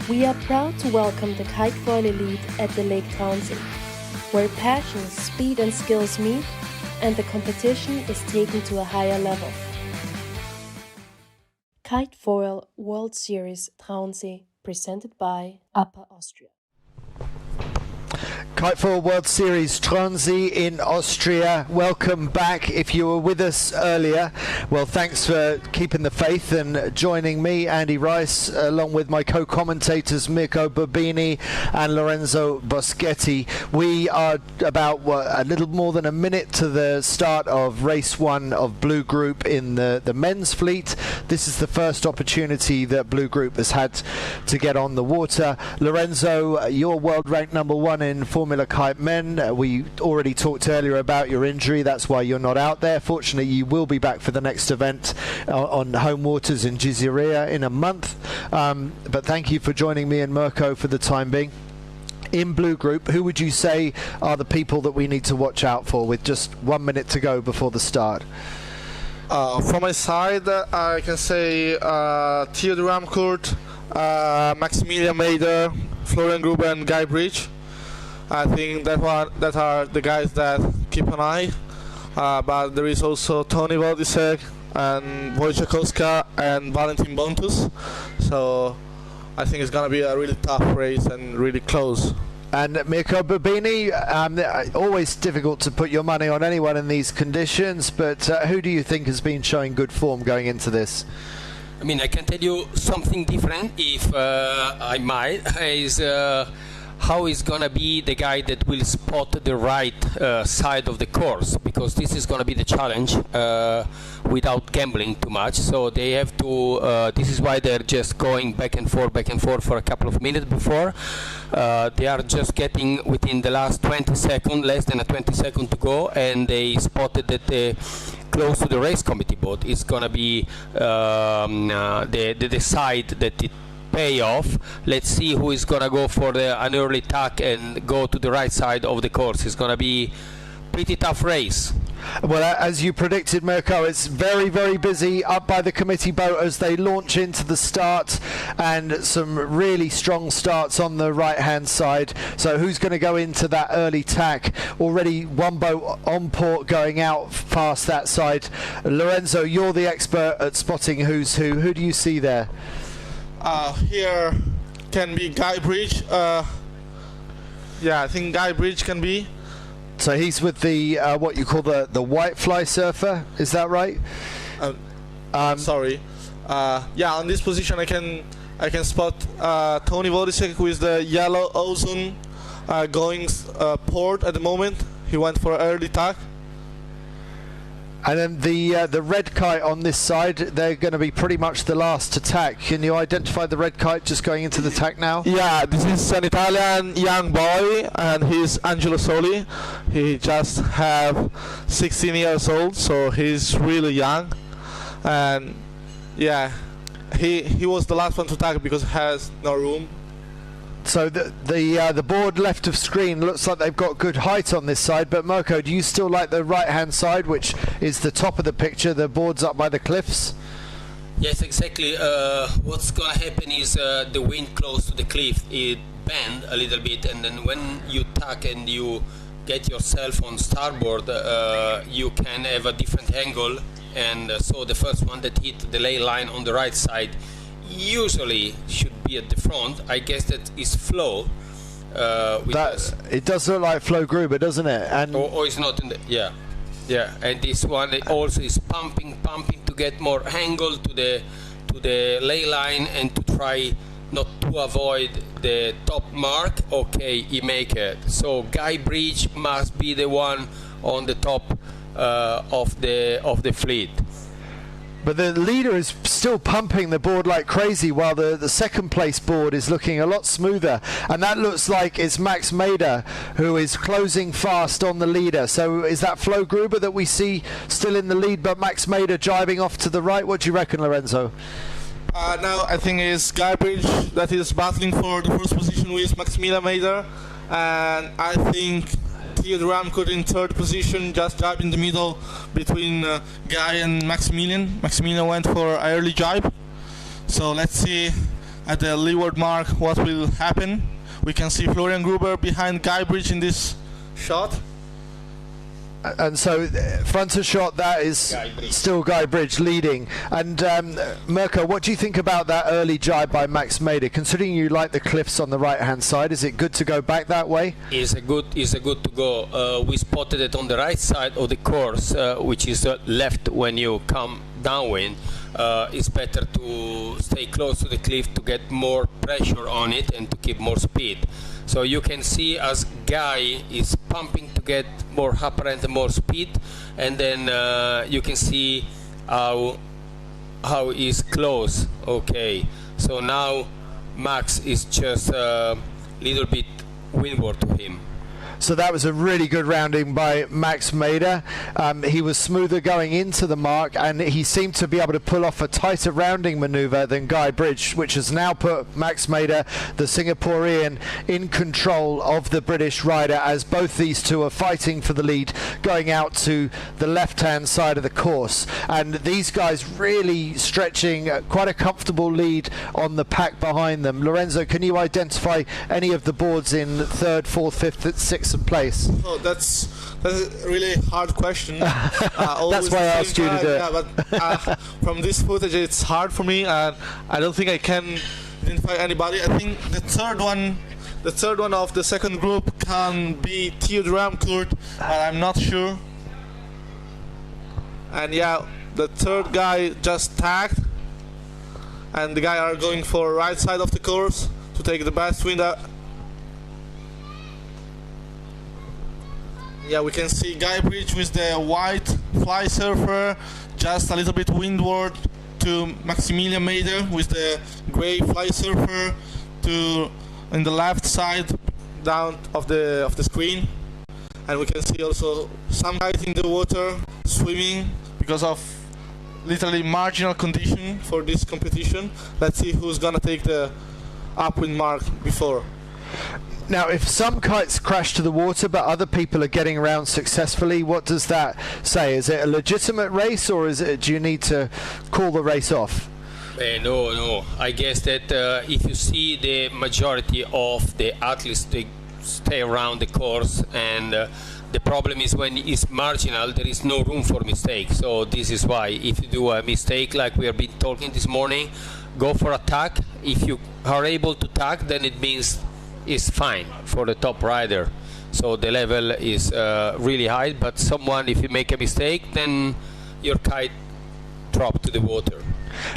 We are proud to welcome the KiteFoil elite at the Lake Townsend, where passion, speed and skills meet and the competition is taken to a higher level. KiteFoil World Series Traunsee, presented by Upper Austria. KiteFoil World Series Traunsee in Austria. Welcome back. If you were with us earlier, well, thanks for keeping the faith and joining me, Andy Rice, along with my co-commentators Mirko Burbini and Lorenzo Boschetti. We are about a little more than a minute to the start of race one of Blue Group in the men's fleet. This is the first opportunity that Blue Group has had to get on the water. Lorenzo, you're world ranked number one in Formula Kite Men. We already talked earlier about your injury. That's why you're not out there. Fortunately, you will be back for the next event on home waters in Gizeria in a month. But thank you for joining me and Mirko for the time being. In Blue Group, who would you say are the people that we need to watch out for with just 1 minute to go before the start? From my side, I can say Theodor Ramcourt, Maximilian Mader, Florian Gruber and Guy Bridge. I think that are the guys that keep an eye, but there is also Tony Wodisek and Wojciechowska and Valentin Bontus, so I think it's going to be a really tough race and really close. And Mirko Burbini, always difficult to put your money on anyone in these conditions, but who do you think has been showing good form going into this? I mean, I can tell you something different, if I might, is how is going to be the guy that will spot the right side of the course, because this is going to be the challenge without gambling too much. So they have to, this is why they're just going back and forth for a couple of minutes before. They are just getting within the last 20 seconds, less than a 20 seconds to go, and they spotted that close to the race committee boat is going to be the side that it pay off. Let's see who is gonna go for an early tack and go to the right side of the course. It's gonna be pretty tough race. Well, as you predicted, Mirko, it's very, very busy up by the committee boat as they launch into the start, and some really strong starts on the right-hand side. So who's going to go into that early tack? Already one boat on port going out past that side. Lorenzo, you're the expert at spotting who's who. Who do you see there? Here can be Guy Bridge. Yeah, I think Guy Bridge can be. So he's with the what you call the white fly surfer, is that right? Sorry. Yeah, on this position I can spot Tony Wodisek, who is the yellow ozone going port at the moment. He went for early tack. And then the red kite on this side, they're going to be pretty much the last to tack. Can you identify the red kite just going into the tack now? Yeah, this is an Italian young boy, and he's Angelo Soli. He just have 16 years old, so he's really young. And yeah, he was the last one to tack because he has no room. So the board left of screen looks like they've got good height on this side, but Mirko, do you still like the right-hand side, which is the top of the picture, the board's up by the cliffs? Yes, exactly. What's going to happen is the wind close to the cliff, it bend a little bit, and then when you tack and you get yourself on starboard, you can have a different angle, and so the first one that hit the ley line on the right side usually should be at the front. I guess that is Flo. It does look like Flo Gruber, doesn't it? And or it's not in the yeah. And this one also is pumping to get more angle to the ley line and to try not to avoid the top mark. Okay, he make it. So Guy Bridge must be the one on the top of the fleet. But the leader is still pumping the board like crazy, while the second place board is looking a lot smoother. And that looks like it's Max Mader who is closing fast on the leader. So is that Flo Gruber that we see still in the lead, but Max Mader driving off to the right? What do you reckon, Lorenzo? Now I think it's Guy Bridge that is battling for the first position with Maximilian Mader. And I think Theodor Ramcourt in third position, just jibe in the middle between Guy and Maximilian. Maximilian went for early jibe, so let's see at the leeward mark what will happen. We can see Florian Gruber behind Guybridge in this shot. And so, front of shot, that is still Guybridge leading. And Mirko, what do you think about that early jibe by Max Mader? Considering you like the cliffs on the right-hand side, is it good to go back that way? Is a good to go. We spotted it on the right side of the course, which is left when you come downwind. It's better to stay close to the cliff to get more pressure on it and to keep more speed. So you can see as Guy is pumping to get more upper and more speed, and then you can see how he's close. Okay, so now Max is just a little bit windward to him. So that was a really good rounding by Max Mader. He was smoother going into the mark, and he seemed to be able to pull off a tighter rounding manoeuvre than Guybridge, which has now put Max Mader, the Singaporean, in control of the British rider, as both these two are fighting for the lead going out to the left-hand side of the course. And these guys really stretching quite a comfortable lead on the pack behind them. Lorenzo, can you identify any of the boards in third, fourth, fifth, sixth place? Oh, that's a really hard question. That's why I asked you to do it. Yeah, but from this footage, it's hard for me, and I don't think I can identify anybody. I think the third one of the second group can be Theo Ramcourt, but I'm not sure. And yeah, the third guy just tagged, and the guy are going for right side of the course to take the best wind. Yeah, we can see Guybridge with the white fly surfer, just a little bit windward to Maximilian Mader with the grey fly surfer to in the left side down of the screen. And we can see also some guys in the water swimming because of literally marginal condition for this competition. Let's see who's gonna take the upwind mark before. Now, if some kites crash to the water but other people are getting around successfully, what does that say? Is it a legitimate race, or do you need to call the race off? No. I guess that if you see the majority of the athletes, they stay around the course, and the problem is when it's marginal, there is no room for mistake. So this is why if you do a mistake, like we have been talking this morning, go for attack. If you are able to attack, then it means is fine for the top rider, so the level is really high. But if you make a mistake, then your kite drop to the water.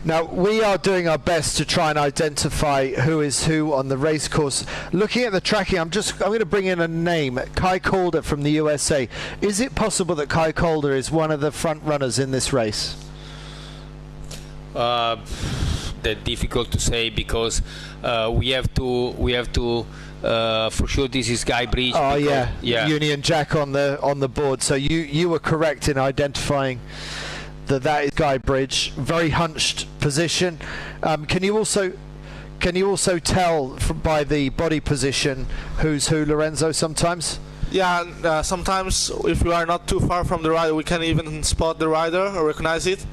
Now, we are doing our best to try and identify who is who on the race course. Looking at the tracking, I'm going to bring in a name, Kai Calder from the USA. Is it possible that Kai Calder is one of the front runners in this race? That's difficult to say, because we have to for sure this is Guybridge. Oh yeah, Union Jack on the board. So you were correct in identifying that is Guybridge. Very hunched position. Can you also tell by the body position who's who, Lorenzo? Sometimes. Yeah, sometimes if we are not too far from the rider, we can even spot the rider or recognize it.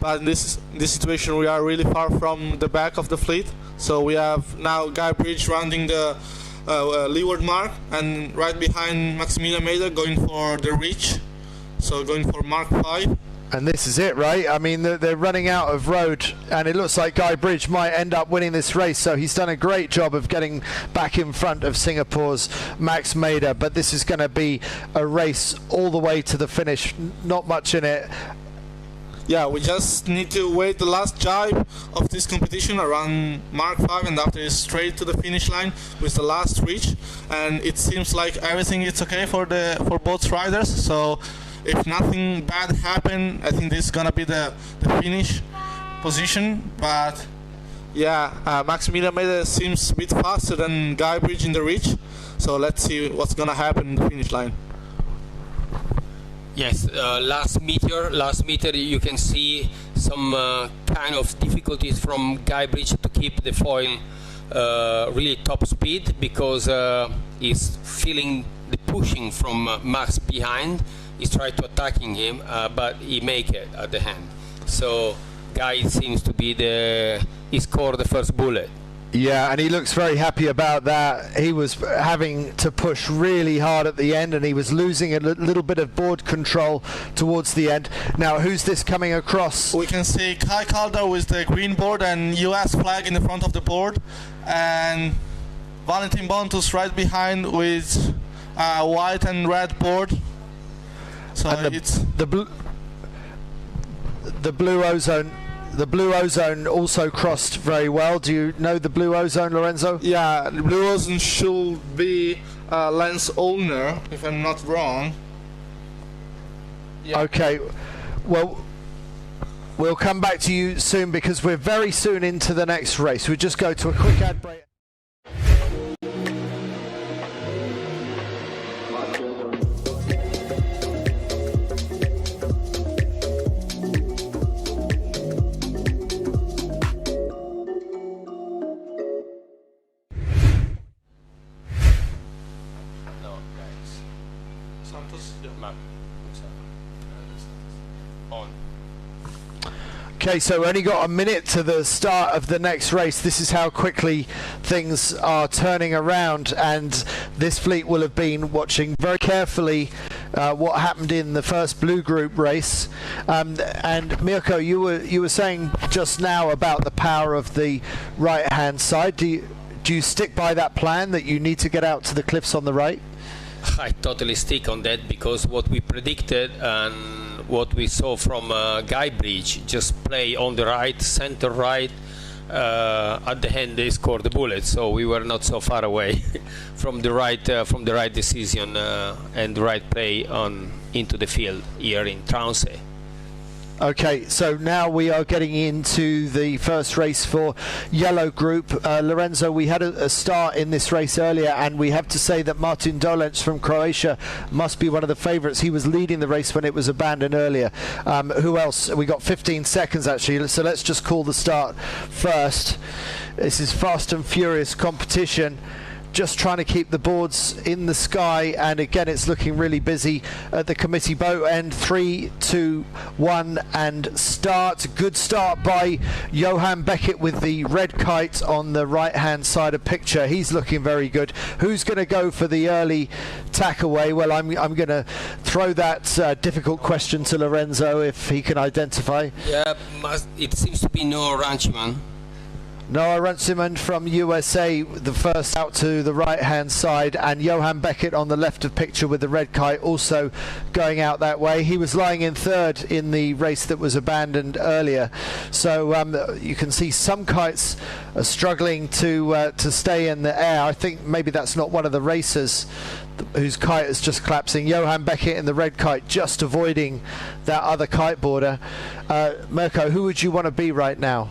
But in this situation, we are really far from the back of the fleet. So we have now Guybridge rounding the leeward mark, and right behind Maximilian Mader going for the reach. So going for Mark 5. And this is it, right? I mean, they're running out of road, and it looks like Guybridge might end up winning this race. So he's done a great job of getting back in front of Singapore's Max Mader. But this is going to be a race all the way to the finish. Not much in it. Yeah, we just need to wait the last jibe of this competition around Mark 5, and after it's straight to the finish line with the last reach. And it seems like everything is okay for both riders. So if nothing bad happen, I think this is gonna be the finish position. But yeah, Maximilian Mader seems a bit faster than Guybridge in the reach. So let's see what's gonna happen in the finish line. Yes, last meter you can see some kind of difficulties from Guybridge to keep the foil really top speed, because he's feeling the pushing from Max behind. He's tried to attacking him, but he make it at the end. So Guy seems to be he scored the first bullet. Yeah, and he looks very happy about that. He was having to push really hard at the end, and he was losing a little bit of board control towards the end. Now, who's this coming across? We can see Kai Calder with the green board and US flag in the front of the board, and Valentin Bontus right behind with white and red board. So and it's the blue ozone. The blue ozone also crossed very well. Do you know the blue ozone, Lorenzo? yeah, the blue ozone should be lens owner, if I'm not wrong. Yeah. Okay, well, we'll come back to you soon because we're very soon into the next race. We'll just go to a quick ad break. Okay, so we only got a minute to the start of the next race. This is how quickly things are turning around, and this fleet will have been watching very carefully what happened in the first blue group race. And Mirko, you were saying just now about the power of the right-hand side. Do you stick by that plan that you need to get out to the cliffs on the right? I totally stick on that, because what we predicted and what we saw from Guybridge, just play on the right, center right, at the end they scored the bullet, so we were not so far away from the right decision and the right play on into the field here in Tromsø. Okay, so now we are getting into the first race for yellow group. Lorenzo, we had a start in this race earlier, and we have to say that Martin Dolenc from Croatia must be one of the favourites. He was leading the race when it was abandoned earlier. Who else? We got 15 seconds actually, so let's just call the start first. This is fast and furious competition. Just trying to keep the boards in the sky, and again it's looking really busy at the committee boat end. 3, 2, 1 and start. Good start by Johan Beckett with the red kite on the right hand side of picture. He's looking very good. Who's going to go for the early tack away? Well, I'm going to throw that difficult question to Lorenzo if he can identify. Yeah, it seems to be Noah Ranchman. Noah Runciman from USA, the first out to the right hand side, and Johan Beckett on the left of picture with the red kite also going out that way. He was lying in third in the race that was abandoned earlier, so you can see some kites are struggling to stay in the air. I think maybe that's not one of the racers whose kite is just collapsing. Johan Beckett in the red kite just avoiding that other kiteboarder. Mirko, who would you want to be right now?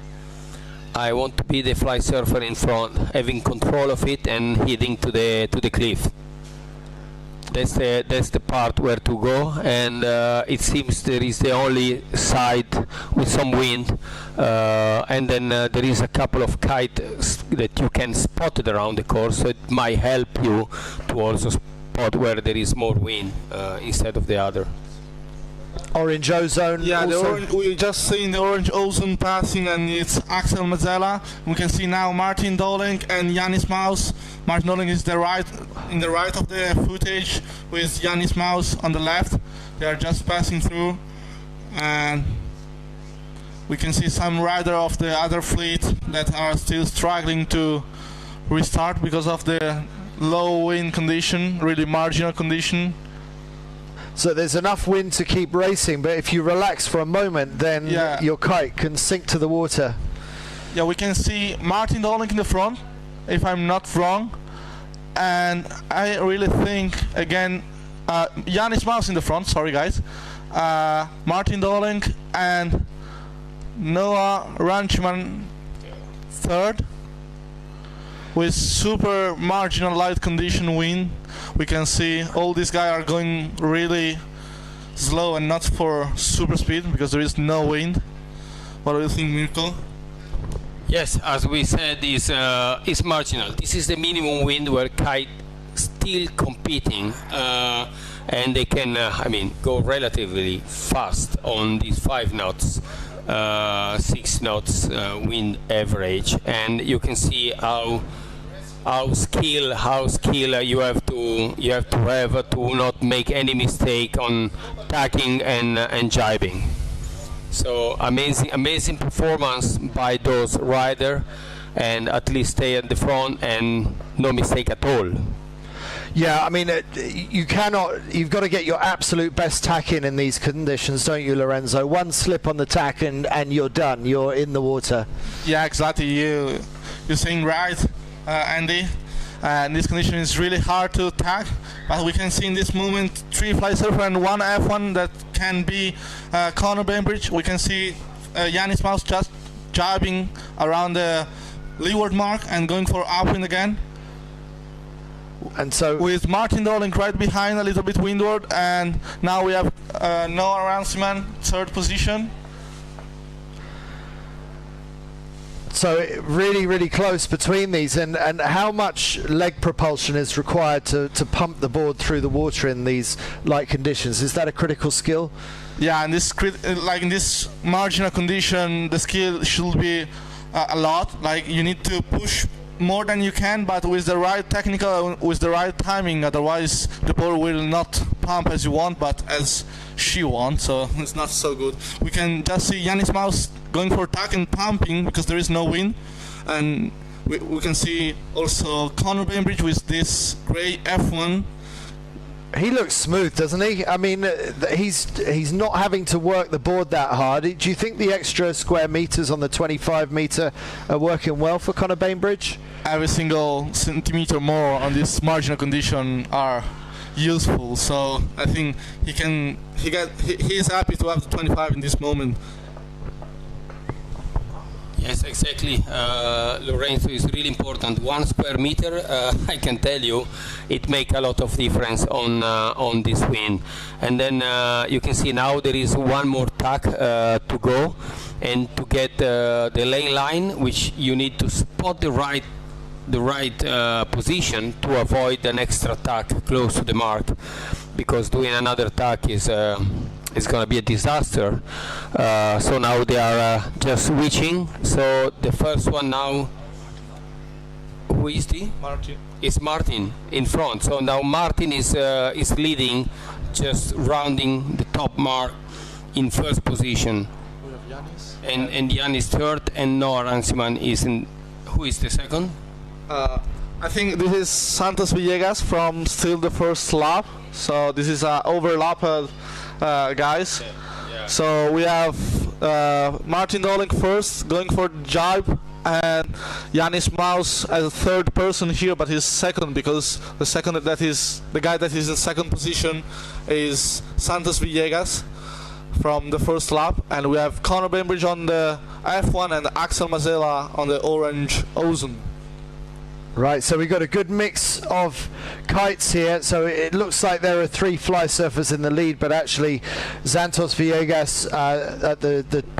I want to be the fly surfer in front, having control of it and heading to the cliff. That's the part where to go, and it seems there is the only side with some wind, and then there is a couple of kites that you can spot it around the course, so it might help you to also spot where there is more wind instead of the other. Orange ozone. Yeah, we just seen the orange ozone passing, and it's Axel Mazzella. We can see now Martin Dolenc and Yannis Maus. Martin Dolenc is in the right of the footage, with Yannis Maus on the left. They are just passing through, and we can see some rider of the other fleet that are still struggling to restart because of the low wind condition, really marginal condition. So there's enough wind to keep racing, but if you relax for a moment, then your kite can sink to the water. Yeah, we can see Martin Dolenc in the front, if I'm not wrong. And I really think, again, Yannis Maus in the front, sorry guys. Martin Dolenc and Noah Ranchman third, with super marginal light condition wind. We can see all these guys are going really slow and not for super speed because there is no wind. What do you think, Mirko? Yes, as we said, is marginal. This is the minimum wind where kite still competing, and they can, go relatively fast on these 5 knots. 6 knots wind average, and you can see how skill you have to have to not make any mistake on tacking and jibing. So amazing performance by those rider, and at least stay at the front and no mistake at all. Yeah, I mean, you've got to get your absolute best tack in these conditions, don't you, Lorenzo? One slip on the tack and you're done. You're in the water. Yeah, exactly. You're saying right, Andy. And this condition is really hard to tack, but we can see in this moment 3 fly surfer and 1 F1 that can be Conor Bainbridge. We can see Yannis Mouse just jibing around the leeward mark and going for upwind again. And so with Martin Doling right behind, a little bit windward, and now we have Noah Ranciman, 3rd position. So really close between these, and how much leg propulsion is required to pump the board through the water in these light conditions? Is that a critical skill? Yeah, and in this marginal condition, the skill should be a lot. Like, you need to push more than you can, but with the right technical, with the right timing. Otherwise, the board will not pump as you want, but as she wants. So it's not so good. We can just see Yannis Mouse going for tack and pumping because there is no wind, and we can see also Conor Bainbridge with this grey F1. He looks smooth, doesn't he? I mean, he's not having to work the board that hard. Do you think the extra square meters on the 25 meter are working well for Conor Bainbridge? Every single centimeter more on this marginal condition are useful. So I think he is happy to have the 25 in this moment. Yes, exactly. Lorenzo, is really important. 1 square meter, I can tell you, it make a lot of difference on this wind. And then you can see now there is 1 more tack to go, and to get the lane line, which you need to spot the right position to avoid an extra tack close to the mark, because doing another tack is going to be a disaster. So now they are just switching. So the first one now, who is the? Martin. It's Martin in front. So now Martin is leading, just rounding the top mark in first position. We have Yannis. And Yannis 3rd, and Noah Ranciman is in. Who is the 2nd? I think this is Santos Villegas from still the first lap. So this is overlap, guys. Yeah. So we have Martin Doling first, going for the jibe, and Yannis Mouse as a 3rd person here, but he's 2nd because the guy that is in 2nd position is Santos Villegas from the first lap, and we have Conor Bainbridge on the F1 and Axel Mazella on the orange Ozone. Right, so we've got a good mix of kites here. So it looks like there are 3 fly surfers in the lead, but actually Santos Villegas at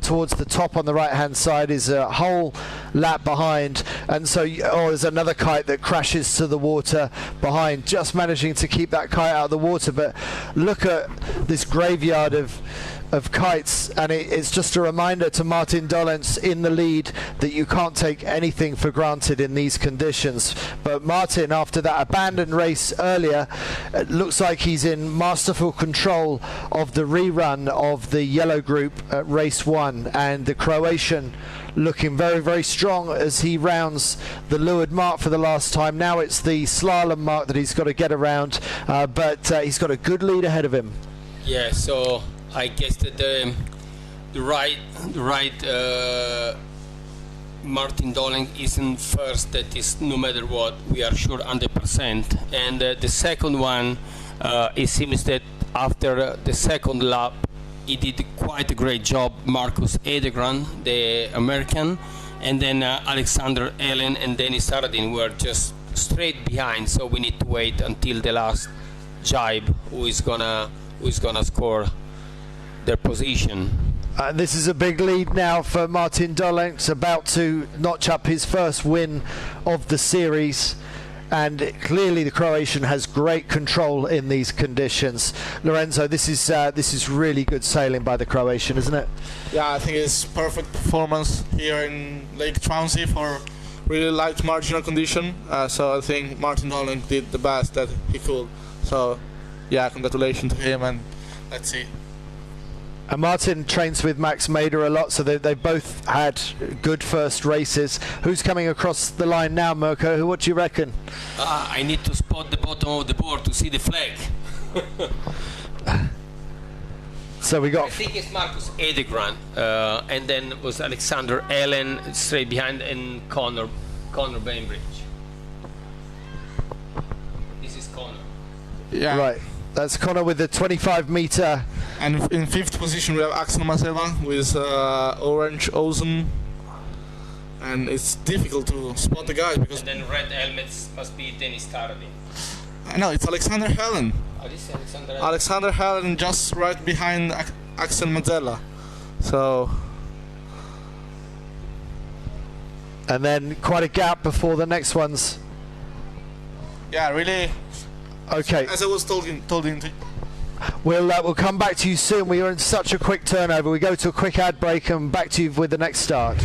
towards the top on the right hand side is a whole lap behind, and so there's another kite that crashes to the water behind, just managing to keep that kite out of the water. But look at this graveyard of kites, and it's just a reminder to Martin Dolenz in the lead that you can't take anything for granted in these conditions. But Martin, after that abandoned race earlier, it looks like he's in masterful control of the rerun of the yellow group at race 1, and the Croatian looking very strong as he rounds the leeward mark for the last time. Now it's the slalom mark that he's got to get around, but he's got a good lead ahead of him. Yeah, so I guess that the right Martin Doling isn't first. That is, no matter what, we are sure 100%. And the second one, it seems that after the second lap, he did quite a great job. Marcus Edegran, the American, and then Alexander Allen and Dennis Saradin were just straight behind. So we need to wait until the last jibe, who is gonna score their position. This is a big lead now for Martin Dolenz, about to notch up his first win of the series, and clearly the Croatian has great control in these conditions. Lorenzo, this is really good sailing by the Croatian, isn't it? Yeah, I think it's perfect performance here in Lake Trounsey for really light marginal condition. So I think Martin Holland did the best that he could. So yeah, congratulations to him, and let's see. And Martin trains with Max Mader a lot, so they both had good first races. Who's coming across the line now, Mirko? What do you reckon? I need to spot the bottom of the board to see the flag. So we got... I think it's Marcus Edegran, and then was Alexander Allen straight behind, and Connor Bainbridge. This is Connor. Yeah. Right. That's Connor with the 25-meter. And in 5th position we have Axel Mazella with orange Ozen. And it's difficult to spot the guys because... And then red helmets must be Dennis Taradin. No, it's Alexander Helen. Oh, this is Alexander Helen. Alexander Helen just right behind Axel Mazella. So... And then quite a gap before the next ones. Yeah, really... Okay. As I was told in We'll come back to you soon. We are in such a quick turnover. We go to a quick ad break and back to you with the next start.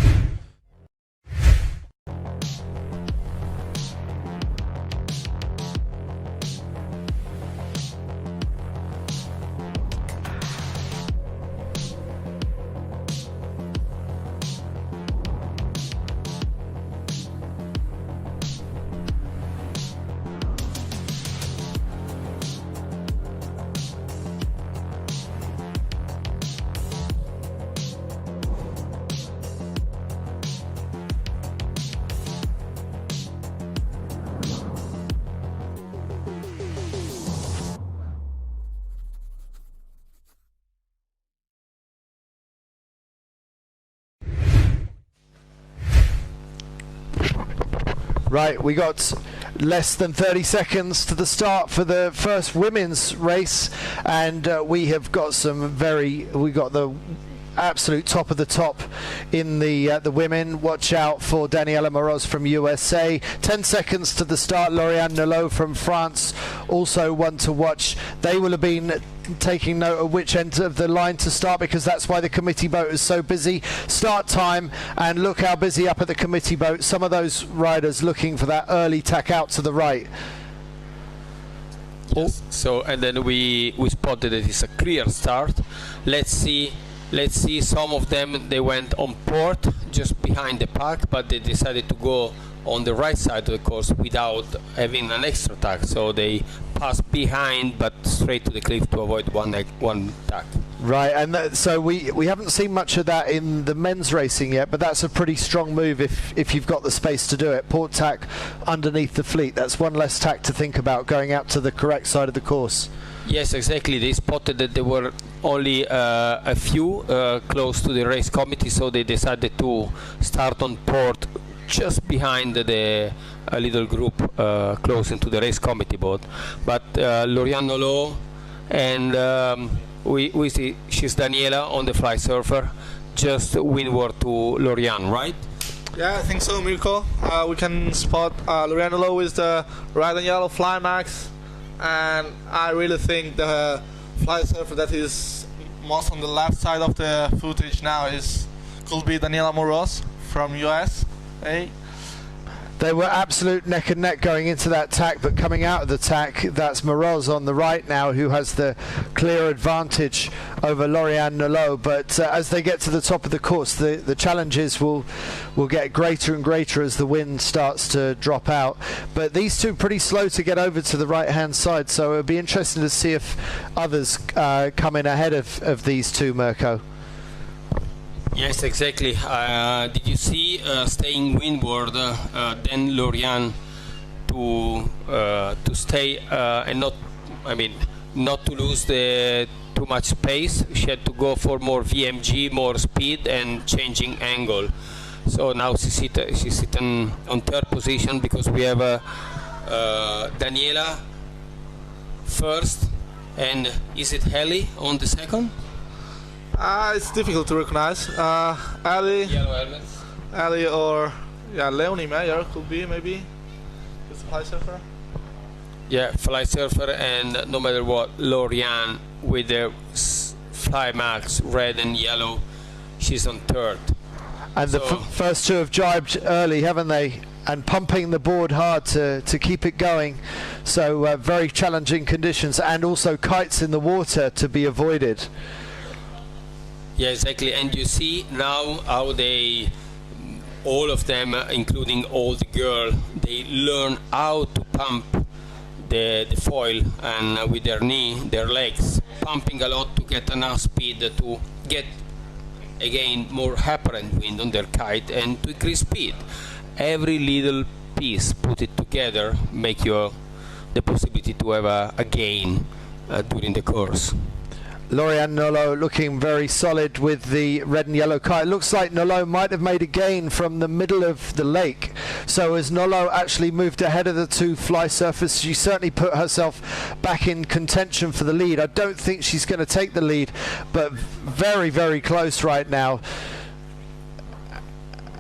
Right, we got less than 30 seconds to the start for the first women's race, and we have got we got the absolute top of the top in the women. Watch out for Daniela Moroz from USA. 10 seconds to the start. Lauriane Nolot from France, also one to watch. They will have been taking note of which end of the line to start, because that's why the committee boat is so busy. Start time, and look how busy up at the committee boat. Some of those riders looking for that early tack out to the right. Yes. So, and then we spotted that it's a clear start. Let's see, some of them, they went on port just behind the pack, but they decided to go on the right side of the course without having an extra tack, so they passed behind but straight to the cliff to avoid one tack. Right, and so we haven't seen much of that in the men's racing yet, but that's a pretty strong move if you've got the space to do it. Port tack underneath the fleet, that's one less tack to think about going out to the correct side of the course. Yes, exactly. They spotted that there were only a few close to the race committee, so they decided to start on port just behind the little group close into the race committee boat. But Lauriane Nolot and we see she's Daniela on the fly surfer, just windward to Lauriane, right? Yeah, I think so, Mirko. We can spot Lauriane Nolot with the red and yellow fly max, and I really think the fly surfer that is most on the left side of the footage now could be Daniela Moroz from US. Hey. They were absolute neck and neck going into that tack, but coming out of the tack, that's Moroz on the right now, who has the clear advantage over Lauriane Nolot. But as they get to the top of the course, the challenges will get greater and greater as the wind starts to drop out. But these two are pretty slow to get over to the right-hand side, so it'll be interesting to see if others come in ahead of these two, Mirko. Yes, exactly. Did you see staying windward, then Lauriane to stay and not to lose too much space? She had to go for more VMG, more speed, and changing angle. So now she's sitting on third position, because we have Daniela first, and is it Heli on the second? It's difficult to recognize. Ali, Yellow helmets. Ali, or Leonie Meyer could be maybe. fly surfer. Yeah, fly surfer, and no matter what, Lorian with their fly marks, red and yellow, she's on third. And the first two have jibed early, haven't they? And pumping the board hard to keep it going. So very challenging conditions, and also kites in the water to be avoided. Yeah, exactly. And you see now how they, all of them, including all the girl, they learn how to pump the foil, and with their knee, their legs, pumping a lot to get enough speed to get again more apparent wind on their kite and to increase speed. Every little piece, put it together, make you the possibility to have a gain during the course. Lorian Nolo looking very solid with the red and yellow kite. Looks like Nolo might have made a gain from the middle of the lake. So as Nolo actually moved ahead of the two fly surfers, she certainly put herself back in contention for the lead. I don't think she's going to take the lead, but very, very close right now.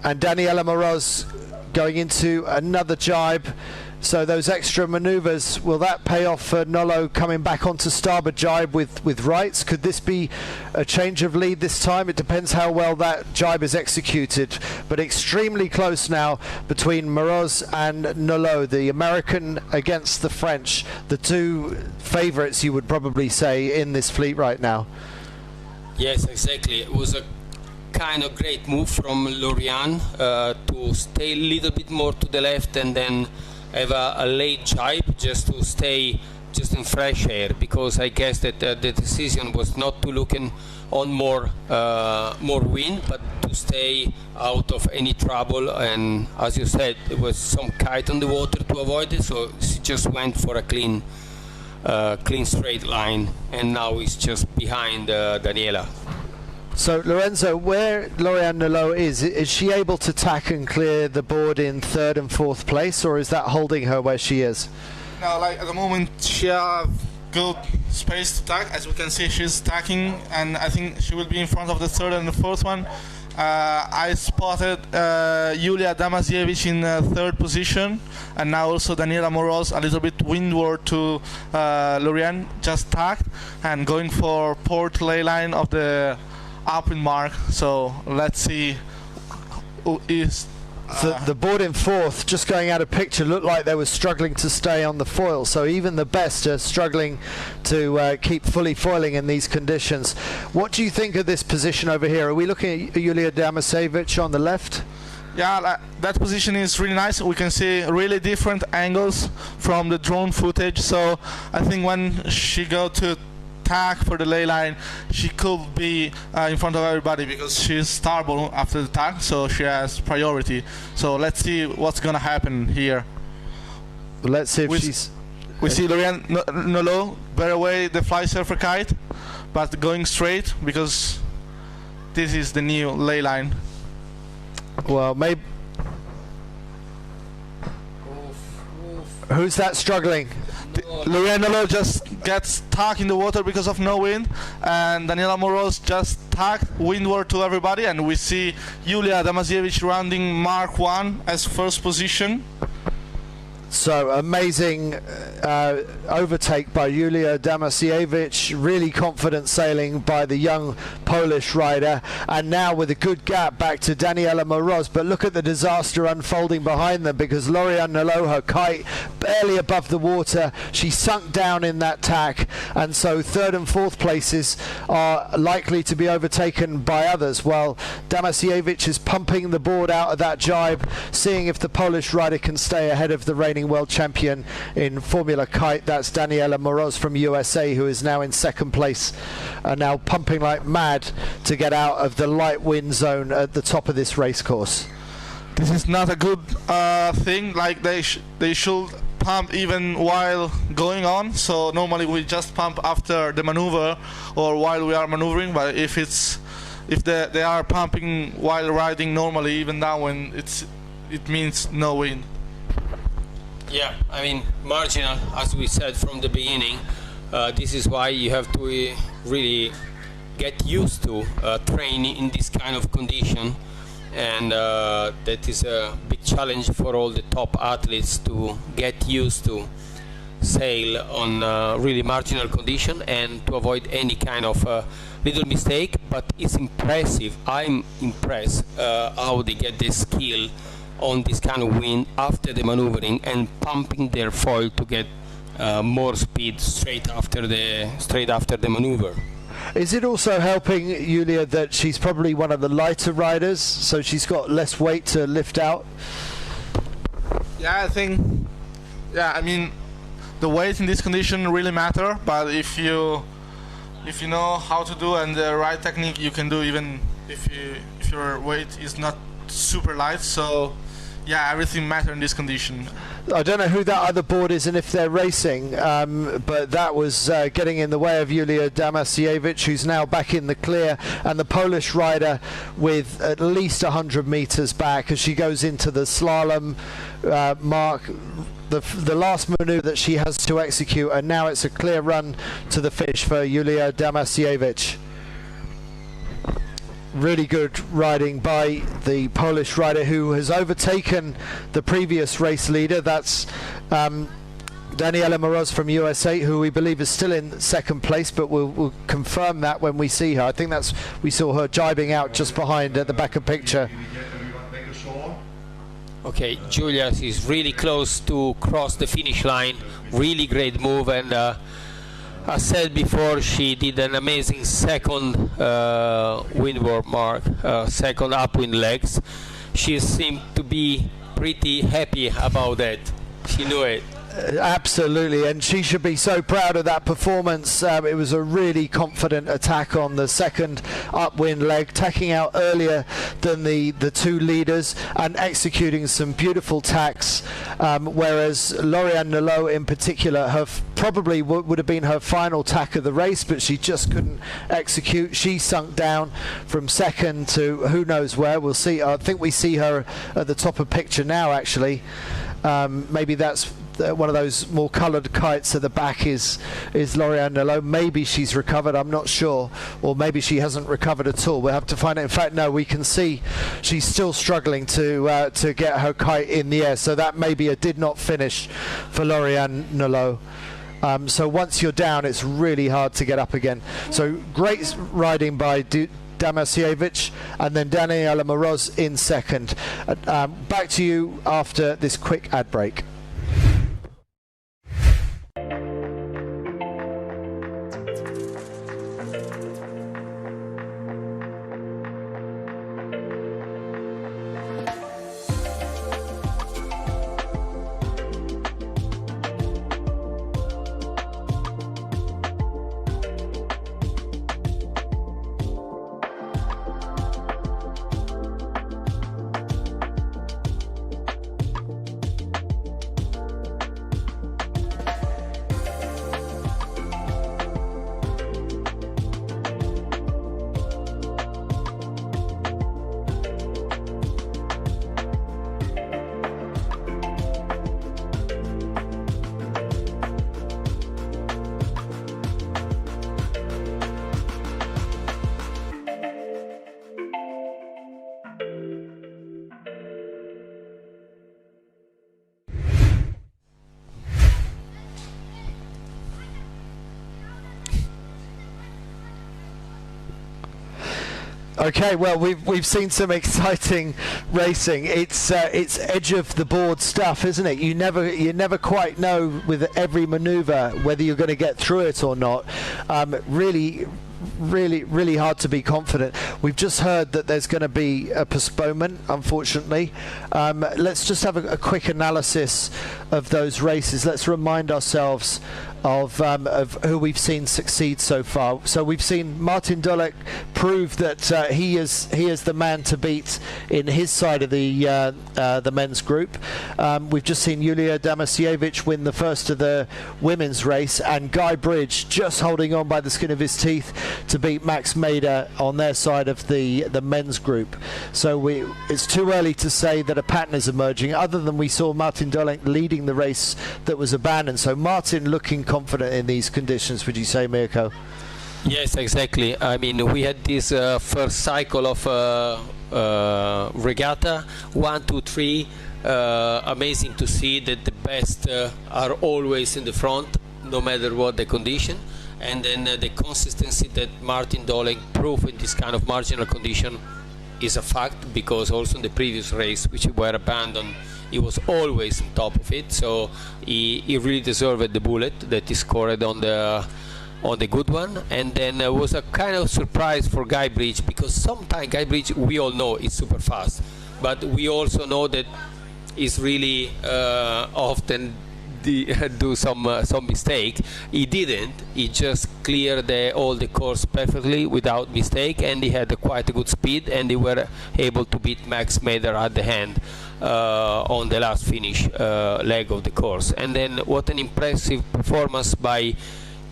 And Daniela Moroz going into another jibe. So those extra manoeuvres, will that pay off for Nolo coming back onto starboard jibe with rights? Could this be a change of lead this time? It depends how well that jibe is executed. But extremely close now between Moroz and Nolo, the American against the French, the two favourites you would probably say in this fleet right now. Yes, exactly. It was a kind of great move from Lorian to stay a little bit more to the left and then have a late jibe just to stay just in fresh air, because I guess that the decision was not to look on more wind, but to stay out of any trouble. And as you said, there was some kite on the water to avoid it, so she just went for a clean straight line, and now he's just behind Daniela. So Lorenzo, where Lorian Nolo is she able to tack and clear the board in third and fourth place, or is that holding her where she is? No, like at the moment she have good space to tack. As we can see, she's tacking, and I think she will be in front of the third and the fourth one. I spotted Julia Damasiewicz in third position, and now also Daniela Moroz a little bit windward to Lorian, just tacked and going for port ley line of the upwind mark. So let's see who is. The board in fourth, just going out of picture, looked like they were struggling to stay on the foil. So even the best are struggling to keep fully foiling in these conditions. What do you think of this position over here? Are we looking at Julia Damasiewicz on the left? Yeah, that position is really nice. We can see really different angles from the drone footage. So I think when she go to tack for the ley line, she could be in front of everybody because she's starboard after the tack, so she has priority. So let's see what's gonna happen here. Let's see if she's. We see Lorian Nolo bear away the fly surfer kite, but going straight because this is the new ley line. Well, maybe. Who's that struggling? Lorian Nolo just gets stuck in the water because of no wind, and Daniela Moroz just tacked windward to everybody, and we see Julia Damasiewicz rounding Mark 1 as first position. So amazing overtake by Julia Damasiewicz, really confident sailing by the young Polish rider, and now with a good gap back to Daniela Moroz. But look at the disaster unfolding behind them, because Lorian Nolo, her kite barely above the water, she sunk down in that tack, and so third and fourth places are likely to be overtaken by others, while Damasiewicz is pumping the board out of that jibe, seeing if the Polish rider can stay ahead of the reigning world champion in Formula Kite. That's Daniela Moroz from USA, who is now in second place, now pumping like mad to get out of the light wind zone at the top of this race course. This is not a good thing. Like they should pump even while going on. So normally we just pump after the maneuver or while we are maneuvering. But if they are pumping while riding normally, even downwind, it means no wind. Yeah, I mean, marginal, as we said from the beginning. This is why you have to really get used to training in this kind of condition, and that is a big challenge for all the top athletes to get used to sail on really marginal condition and to avoid any kind of little mistake. But it's impressive. I'm impressed how they get this skill on this kind of wind after the maneuvering and pumping their foil to get more speed straight after the maneuver. Is it also helping Julia that she's probably one of the lighter riders, so she's got less weight to lift out? Yeah, I think. Yeah, I mean, the weight in this condition really matter. But if you know how to do and the right technique, you can do even if your weight is not super light. So yeah, everything matters in this condition. I don't know who that other board is and if they're racing, but that was getting in the way of Julia Damasiewicz, who's now back in the clear, and the Polish rider with at least 100 meters back as she goes into the slalom mark. The last maneuver that she has to execute, and now it's a clear run to the finish for Julia Damasiewicz. Really good riding by the Polish rider who has overtaken the previous race leader. That's Daniela Moroz from USA, who we believe is still in second place, but we'll confirm that when we see her. I think we saw her jibing out just behind at the back of picture. Okay, Julia is really close to cross the finish line. Really great move, and as said before, she did an amazing second windward mark, second upwind legs. She seemed to be pretty happy about that. She knew it. Absolutely, and she should be so proud of that performance. It was a really confident attack on the second upwind leg, tacking out earlier than the two leaders and executing some beautiful tacks, whereas Lauriane Nolot in particular, probably would have been her final tack of the race, but she just couldn't execute. She sunk down from second to who knows where. We'll see. I think we see her at the top of picture now, actually. Maybe that's one of those more coloured kites at the back is Lauriane Nolot. Maybe she's recovered, I'm not sure, or maybe she hasn't recovered at all. We'll have to find out. In fact, no, we can see she's still struggling to get her kite in the air, so that maybe a did not finish for Lauriane Nolot. So once you're down, it's really hard to get up again. So great riding by Damasiewicz, and then Daniela Moroz in second. Back to you after this quick ad break. Okay, well, we've seen some exciting racing. It's edge of the board stuff, isn't it? You never quite know with every manoeuvre whether you're going to get through it or not. Really hard to be confident. We've just heard that there's going to be a postponement, unfortunately. Let's just have a quick analysis of those races. Let's remind ourselves of who we've seen succeed so far. So we've seen Martin Dulek prove that he is the man to beat in his side of the men's group. We've just seen Julia Damasiewicz win the first of the women's race, and Guy Bridge just holding on by the skin of his teeth to beat Max Mader on their side of the men's group. So it's too early to say that a pattern is emerging, other than we saw Martin Dulek leading the race that was abandoned. So Martin looking confident in these conditions, would you say, Mirko? Yes, exactly. I mean, we had this first cycle of regatta, 1, 2, 3. Amazing to see that the best are always in the front, no matter what the condition. And then the consistency that Martin Doling proved in this kind of marginal condition is a fact, because also in the previous race, which were abandoned, he was always on top of it. So he really deserved the bullet that he scored on the good one. And then was a kind of surprise for Guy Bridge, because sometimes Guy Bridge, we all know, is super fast, but we also know that he's really often do some mistake. He didn't. He just cleared all the course perfectly without mistake, and he had quite a good speed, and they were able to beat Max Mader at the end on the last finish leg of the course. And then what an impressive performance by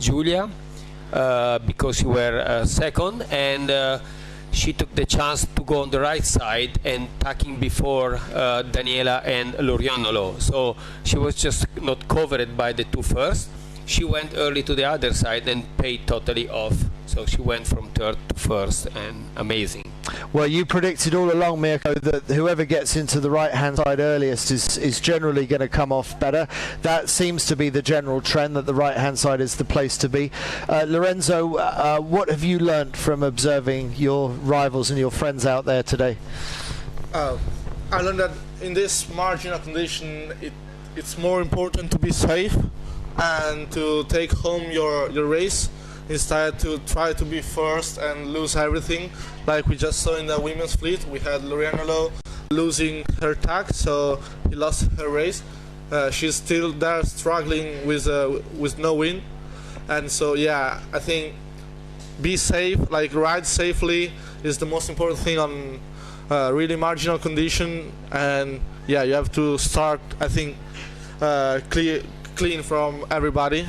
Giulia, because you were second, and she took the chance to go on the right side and tacking before Daniela and Lorianolo. So she was just not covered by the two first. She went early to the other side and paid totally off. So she went from third to first, and amazing. Well, you predicted all along, Mirko, that whoever gets into the right-hand side earliest is generally going to come off better. That seems to be the general trend, that the right-hand side is the place to be. Lorenzo, what have you learnt from observing your rivals and your friends out there today? I learned that in this marginal condition, it's more important to be safe and to take home your race, instead to try to be first and lose everything, like we just saw in the women's fleet. We had Lorianolo losing her tag, so he lost her race. She's still there struggling with no win, and so yeah, I think be safe, like ride safely, is the most important thing on really marginal condition. And yeah, you have to start, I think, clean from everybody.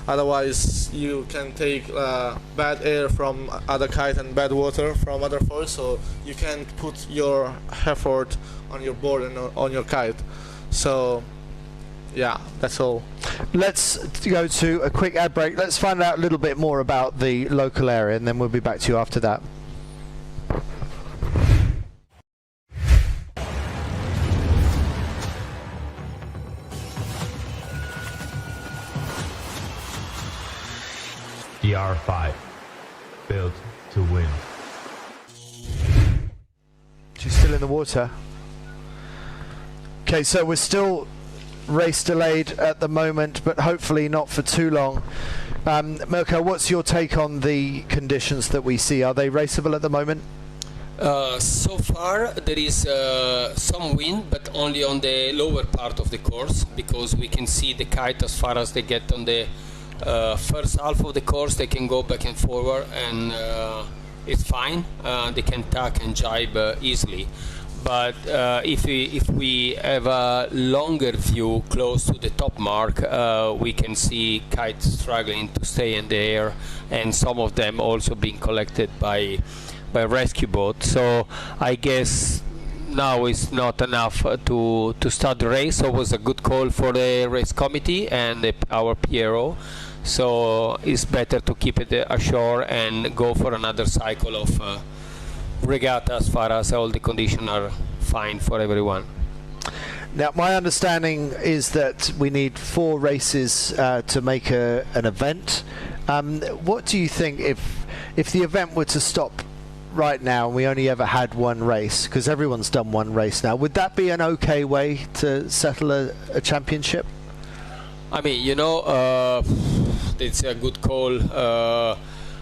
Otherwise, you can take bad air from other kite and bad water from other foils, so you can put your effort on your board and on your kite. So, yeah, that's all. Let's go to a quick ad break. Let's find out a little bit more about the local area, and then we'll be back to you after that. The R5, built to win. She's still in the water. Okay, so we're still race delayed at the moment, but hopefully not for too long. Mirko, what's your take on the conditions that we see? Are they raceable at the moment? So far there is some wind, but only on the lower part of the course, because we can see the kite as far as they get on the first half of the course. They can go back and forward, and it's fine. They can tack and jibe easily. But if we have a longer view close to the top mark, we can see kites struggling to stay in the air, and some of them also being collected by rescue boat. So I guess now is not enough to start the race. So it was a good call for the race committee and our PRO. So it's better to keep it ashore and go for another cycle of regatta, as far as all the conditions are fine for everyone. Now, my understanding is that we need 4 races to make an event. What do you think if the event were to stop right now and we only ever had one race, because everyone's done one race now, would that be an okay way to settle a championship? I mean, you know, it's a good call.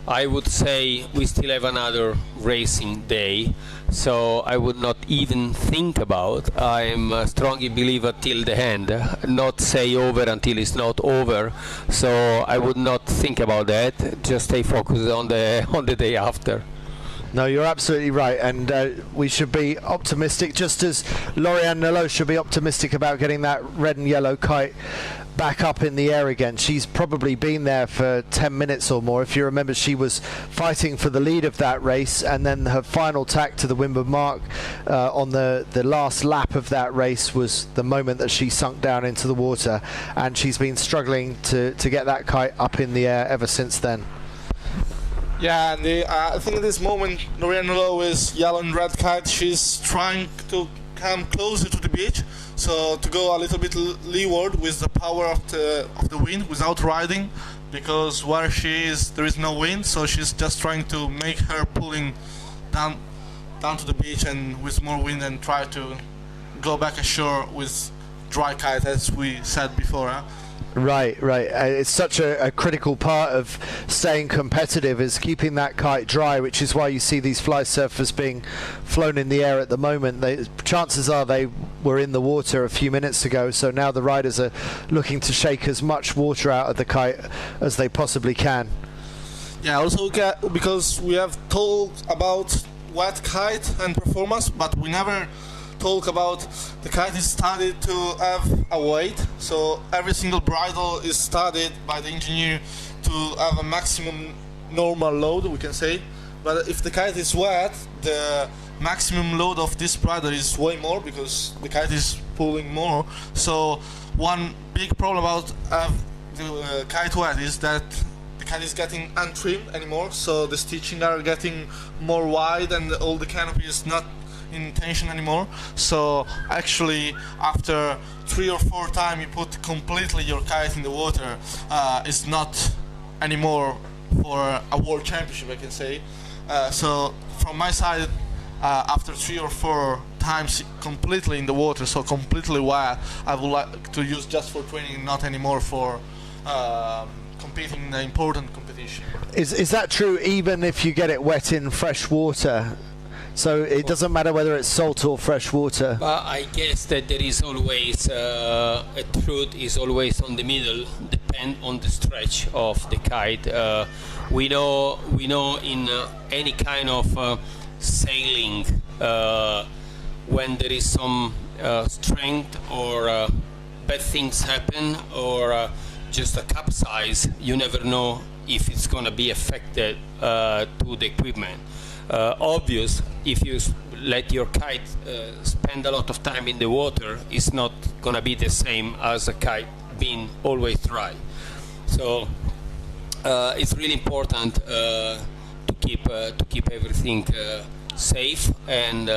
I would say we still have another racing day, so I would not even think about. I'm a strongly believer till the end, not say over until it's not over. So I would not think about that. Just stay focused on the day after. No, you're absolutely right, and we should be optimistic, just as Lauriane Nelot should be optimistic about getting that red and yellow kite back up in the air again. She's probably been there for 10 minutes or more. If you remember, she was fighting for the lead of that race, and then her final tack to the windward mark on the last lap of that race was the moment that she sunk down into the water, and she's been struggling to get that kite up in the air ever since then. Yeah, and I think at this moment Lorena Lowe is yellow and red kite. She's trying to come closer to the beach, so to go a little bit leeward with the power of the wind without riding, because where she is there is no wind, so she's just trying to make her pulling down to the beach and with more wind, and try to go back ashore with dry kite, as we said before. Huh? Right. It's such a critical part of staying competitive, is keeping that kite dry, which is why you see these fly surfers being flown in the air at the moment. Chances are they were in the water a few minutes ago, so now the riders are looking to shake as much water out of the kite as they possibly can. Yeah, also because we have talked about wet kite and performance, but we never talk about the kite is studied to have a weight, so every single bridle is studied by the engineer to have a maximum normal load, we can say. But if the kite is wet, the maximum load of this bridle is way more, because the kite is pulling more. So one big problem about the kite wet is that the kite is getting untrimmed anymore, so the stitching are getting more wide and all the canopy is not in tension anymore. So actually after 3 or 4 times you put completely your kite in the water, it's not anymore for a world championship, I can say. So from my side, after 3 or 4 times completely in the water, so completely wet, I would like to use just for training, not anymore for competing in an important competition. Is that true even if you get it wet in fresh water? So it doesn't matter whether it's salt or fresh water? I guess that there is always a truth is always on the middle, depend on the stretch of the kite. We know in any kind of sailing, when there is some strength or bad things happen, or just a capsize, you never know if it's going to be affected to the equipment. Obvious, if you let your kite spend a lot of time in the water, it's not going to be the same as a kite being always dry. So it's really important to keep everything safe and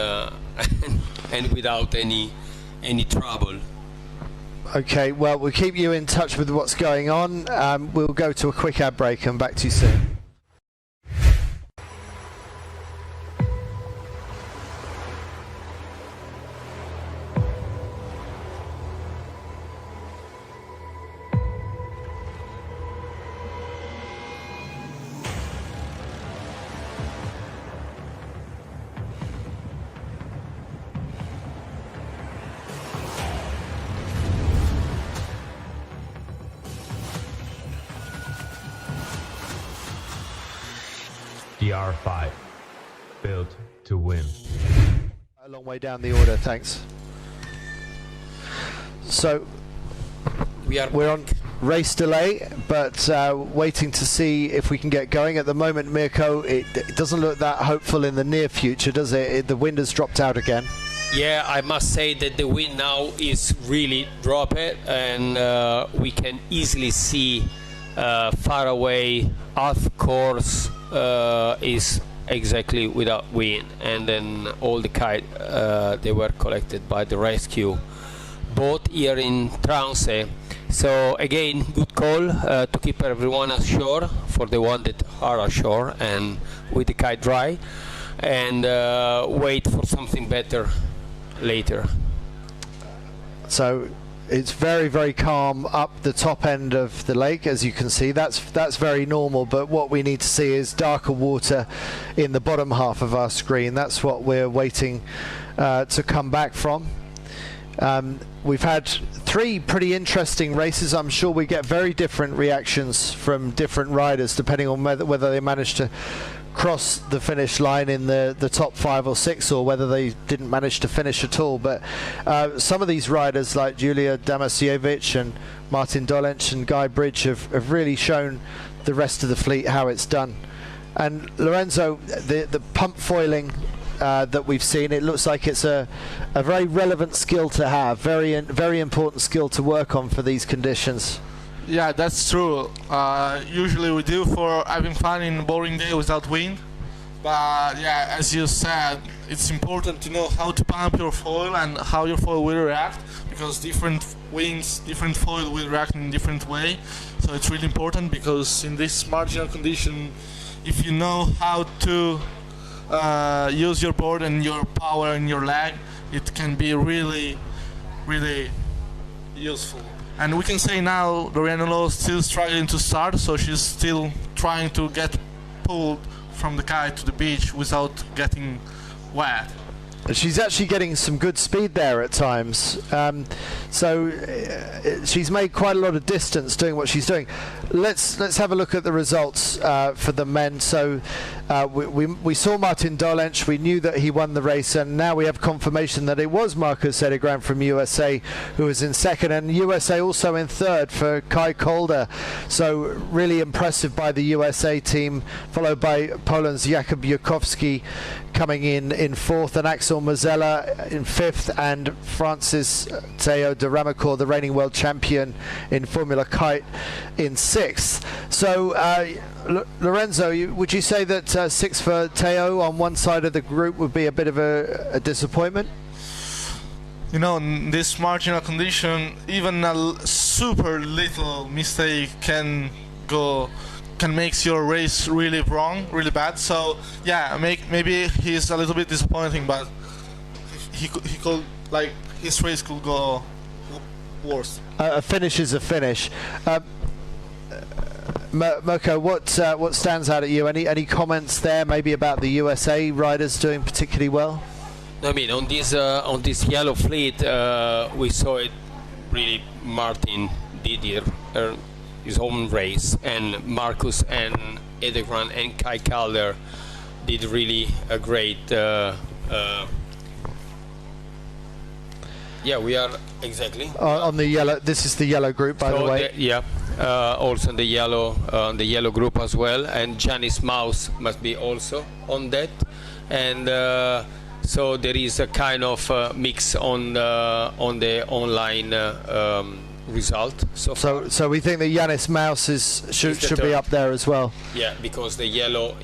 and without any trouble. Okay, well, we'll keep you in touch with what's going on. We'll go to a quick ad break and back to you soon. DR5, built to win. A long way down the order, thanks. So we're on race delay, but waiting to see if we can get going. At the moment, Mirko, it doesn't look that hopeful in the near future, does it? The wind has dropped out again. Yeah, I must say that the wind now is really dropped, and we can easily see far away half course is exactly without wind, and then all the kite they were collected by the rescue boat here in Trance. So again, good call to keep everyone ashore for the one that are ashore and with the kite dry, and wait for something better later. So it's very, very calm up the top end of the lake, as you can see. That's very normal, but what we need to see is darker water in the bottom half of our screen. That's what we're waiting to come back from. We've had 3 pretty interesting races. I'm sure we get very different reactions from different riders depending on whether they manage to cross the finish line in the top 5 or 6, or whether they didn't manage to finish at all. But some of these riders like Julia Damasiewicz and Martin Dolenc and Guy Bridge have really shown the rest of the fleet how it's done. And Lorenzo, the pump foiling that we've seen, it looks like it's a very relevant skill to have, very important skill to work on for these conditions. Yeah, that's true. Usually we do for having fun in a boring day without wind. But yeah, as you said, it's important to know how to pump your foil and how your foil will react, because different winds, different foil will react in different way. So it's really important, because in this marginal condition, if you know how to use your board and your power and your lag, it can be really, really useful. And we can say now Doriana Lowe is still struggling to start, so she's still trying to get pulled from the kite to the beach without getting wet. She's actually getting some good speed there at times. She's made quite a lot of distance doing what she's doing. Let's have a look at the results for the men. So we saw Martin Dolenc. We knew that he won the race, and now we have confirmation that it was Marcus Edegran from USA who was in second, and USA also in third for Kai Kolder. So really impressive by the USA team, followed by Poland's Jakub Jukowski coming in fourth, and Axel Mazella in fifth, and Francis Teo de Ramacourt, the reigning world champion in Formula Kite, in sixth. So Lorenzo, would you say that sixth for Teo on one side of the group would be a bit of a disappointment? You know, in this marginal condition, even a super little mistake can make your race really wrong, really bad. So yeah, maybe he's a little bit disappointing, but he could, like, his race could go worse. A finish is a finish. Mirko, what stands out at you? Any comments there, maybe about the USA riders doing particularly well? I mean, on this yellow fleet, we saw it really. Martin did his own race, and Marcus and Edegran and Kai Calder did really a great. Yeah, we are exactly on the yellow. This is the yellow group, by the way. Also in the yellow group as well, and Janice Mouse must be also on that, and so there is a kind of mix on the online result. So we think that Yanis Mouse should be up there as well. Yeah, because the yellow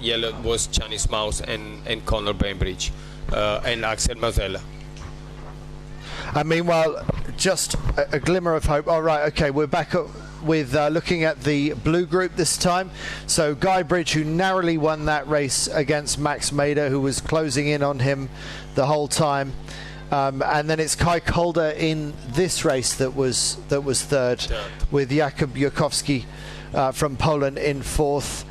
was Janice Mouse and Conor Bainbridge and Axel Mazella. And meanwhile, just a glimmer of hope. All right, okay, we're back up with looking at the blue group this time. So Guy Bridge, who narrowly won that race against Max Mader, who was closing in on him the whole time. And then it's Kai Kolder in this race that was third, with Jakub Jukowski from Poland in fourth.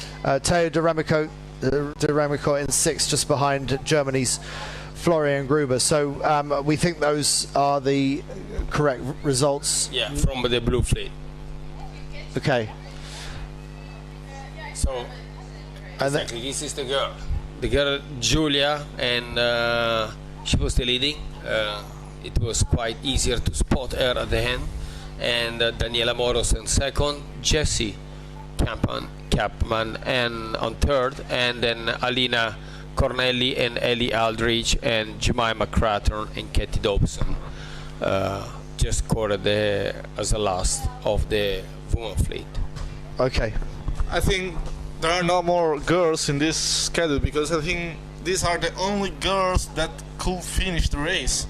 Teo de Ramacourt in sixth, just behind Germany's Florian Gruber. So we think those are the correct results. Yeah, from the blue fleet. Okay. So exactly, this is the girl Julia, and she was the leading. It was quite easier to spot her at the end, and Daniela Moros in second, Jessie Kapman and on third, and then Alina Cornelli and Ellie Aldridge and Jemima Craton and Katie Dobson just scored as the last of the women fleet. Okay. I think there are no more girls in this schedule, because I think these are the only girls that could finish the race.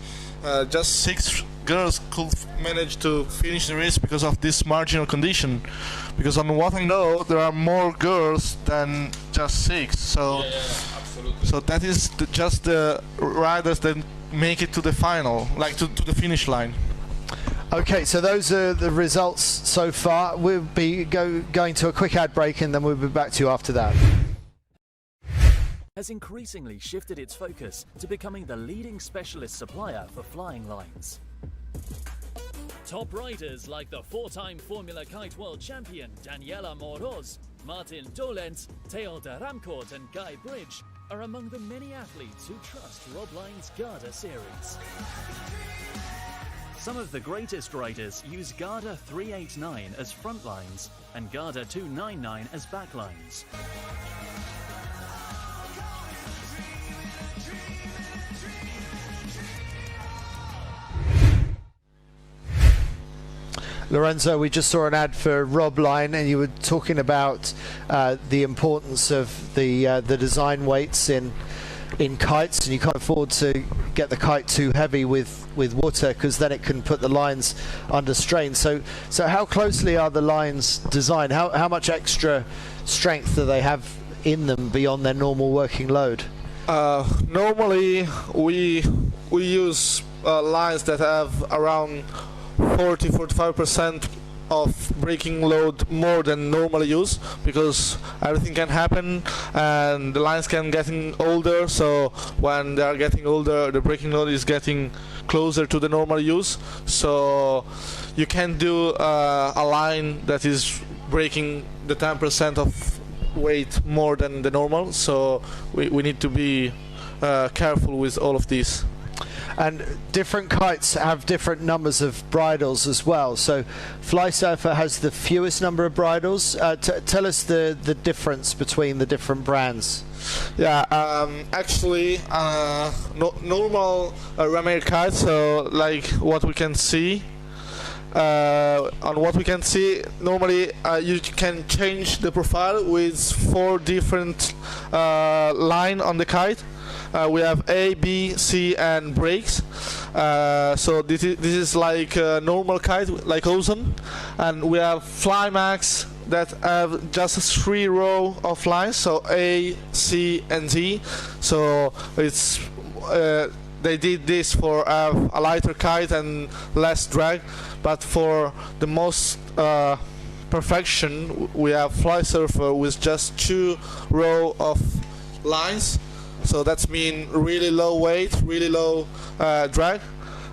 Just 6 girls could manage to finish the race because of this marginal condition. Because on what I know, there are more girls than just 6. So, absolutely. So that is just the riders that make it to the final, like to the finish line. Okay, so those are the results so far. We'll be going to a quick ad break, and then we'll be back to you after that. Has increasingly shifted its focus to becoming the leading specialist supplier for flying lines. Top riders like the 4-time Formula Kite World Champion Daniela Moroz, Martin Dolenc, Teo de Ramacourt and Guy Bridge are among the many athletes who trust Rob Line's Garda series. Some of the greatest riders use Garda 389 as front lines and Garda 299 as back lines. Lorenzo, we just saw an ad for Rob Line, and you were talking about the importance of the design weights in kites, and you can't afford to get the kite too heavy with water, because then it can put the lines under strain. So how closely are the lines designed? How much extra strength do they have in them beyond their normal working load? Normally we use lines that have around 40-45% of braking load more than normally use, because everything can happen and the lines can getting older, so when they are getting older the braking load is getting closer to the normal use, so you can do a line that is braking the 10% of weight more than the normal, so we need to be careful with all of this. And different kites have different numbers of bridles as well. So Fly Surfer has the fewest number of bridles. Tell us the difference between the different brands. Yeah, actually, normal Ramair kite, so like what we can see, on what we can see, normally you can change the profile with 4 different line on the kite. We have A, B, C, and brakes. So this is like a normal kite, like Ozone, and we have Flymax that have just 3 row of lines, so A, C, and D. So it's they did this for a lighter kite and less drag, but for the most perfection, we have Fly Surfer with just 2 row of lines. So that's mean really low weight, really low drag.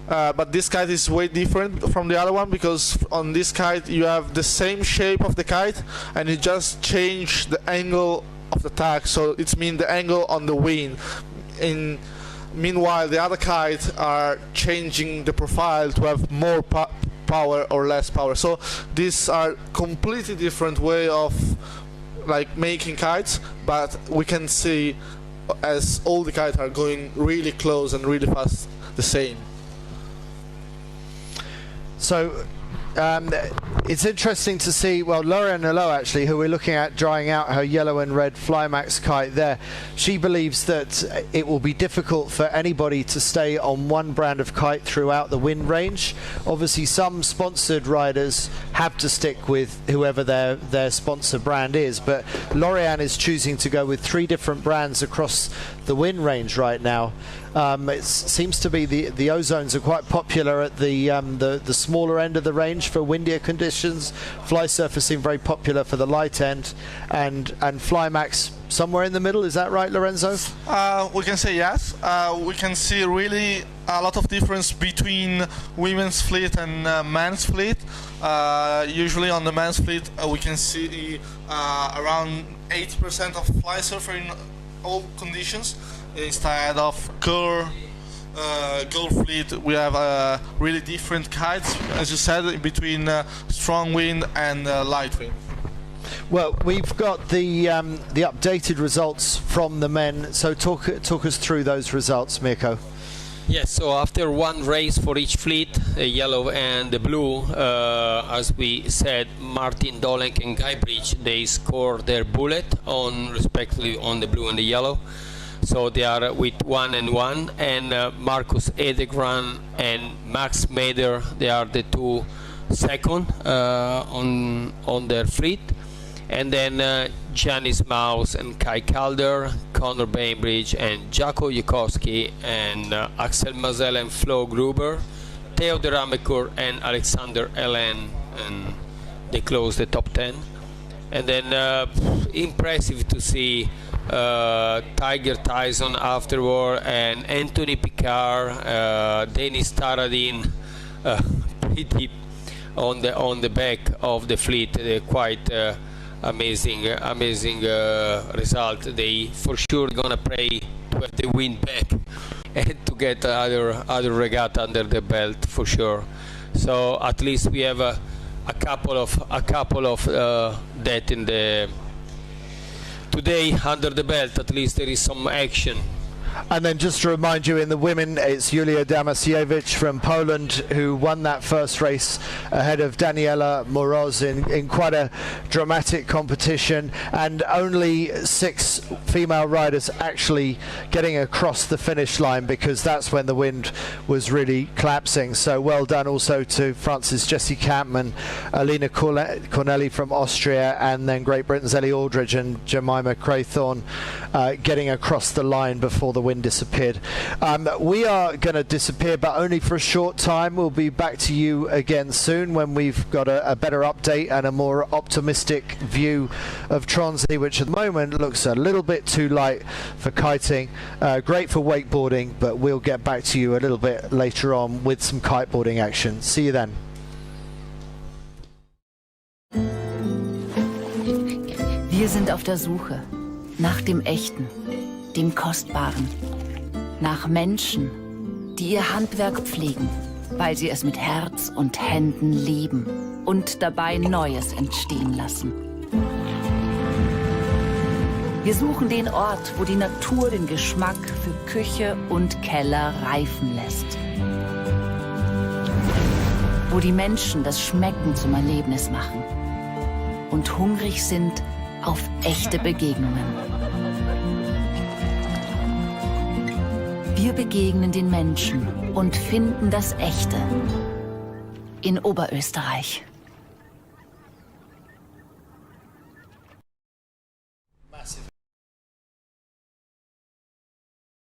But this kite is way different from the other one, because on this kite you have the same shape of the kite and you just change the angle of the tack. So it's mean the angle on the wing. Meanwhile, the other kites are changing the profile to have more power or less power. So these are completely different way of like making kites, but we can see as all the kites are going really close and really fast the same. So it's interesting to see, well, Laura Nolo actually, who we're looking at drying out her yellow and red Flymax kite there, she believes that it will be difficult for anybody to stay on one brand of kite throughout the wind range. Obviously some sponsored riders have to stick with whoever their sponsor brand is, but L'Oreal is choosing to go with 3 different brands across the wind range right now. It seems to be the Ozones are quite popular at the smaller end of the range for windier conditions. Fly Surfer seem very popular for the light end, and Flymax somewhere in the middle. Is that right, Lorenzo? We can say yes. We can see really a lot of difference between women's fleet and men's fleet. Usually on the men's fleet we can see around 80% of Fly Surfer in all conditions. Instead of girl fleet, we have really different kites, as you said, between strong wind and light wind. Well, we've got the updated results from the men, so talk us through those results, Mirko. Yes, so after one race for each fleet, the yellow and the blue, as we said, Martin Dolenk and Guy Bridge, they scored their bullet on respectively on the blue and the yellow. So they are with 1 and 1, and Marcus Edegran and Max Mader, they are the 2 second on their fleet. And then Janice Maus and Kai Calder, Connor Bainbridge and Jaco Yukowski, and Axel Mazel and Flo Gruber, Theo de Ramecourt and Alexander Ellen, and they closed the top 10. And then impressive to see Tiger Tyson afterward, and Anthony Picard, Denis Taradin, pretty on the back of the fleet. Quite amazing result. They for sure gonna pray to have the wind back and to get other regatta under the belt for sure. So at least we have a couple of that in the today under the belt. At least there is some action And then just to remind you, in the women, it's Julia Damasiewicz from Poland who won that first race ahead of Daniela Moroz in quite a dramatic competition, and only 6 female riders actually getting across the finish line because that's when the wind was really collapsing. So well done also to France's Jessie Camp and Alina Corneli from Austria, and then Great Britain's Ellie Aldridge and Jemima Craythorne getting across the line before the wind disappeared. We are going to disappear, but only for a short time. We'll be back to you again soon when we've got a better update and a more optimistic view of Tronsey, which at the moment looks a little bit too light for kiting. Great for wakeboarding, but we'll get back to you a little bit later on with some kiteboarding action. See you then. Wir sind auf der Suche nach dem Echten, dem Kostbaren, nach Menschen, die ihr Handwerk pflegen, weil sie es mit Herz und Händen lieben und dabei Neues entstehen lassen. Wir suchen den Ort, wo die Natur den Geschmack für Küche und Keller reifen lässt. Wo die Menschen das Schmecken zum Erlebnis machen und hungrig sind auf echte Begegnungen. Wir begegnen den Menschen und finden das Echte in Oberösterreich.